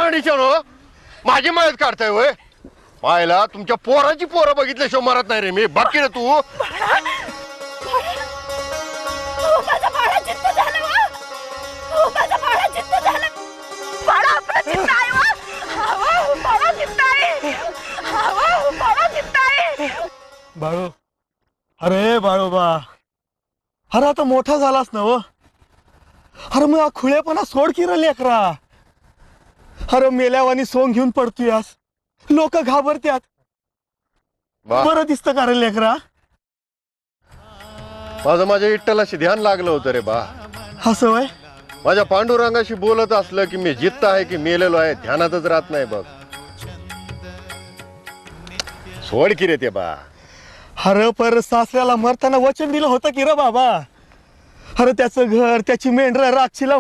मारणीच्या no माझी मदत काढताय वय पाहिला तुमच्या पोराची पोरं बघितल्याशिवाय मरत नाही रे मी बाकी रे तू माझा बाळा जिद्द झालं वा माझा बाळा जिद्द झालं बाळा आपला जिद्द आहे वा बाळा जिद्द आहे बाळा जिद्द आहे बाळू अरे बाळूबा अरे आता मोठा झालास ना व अरे मग खुळेपणा सोड की रे लेकरा अरे मेल्यावानी सोंग घेऊन पडतोयास लोक घाबरत्यात बरं दिसतं का रे लेकरा माझं माझ्या विठ्ठलाशी ध्यान लागलं होतं रे बा असं वय माझ्या पांडुरंगाशी बोलत असलं की मी जिद्द आहे की मेलेलो आहे ध्यानातच राहत नाही बघ सोड की रे ते बा अरे पर सासऱ्याला मरताना वचन दिलं होतं की रे बाबा अरे त्याचं घर त्याची मेंढरा राखशीला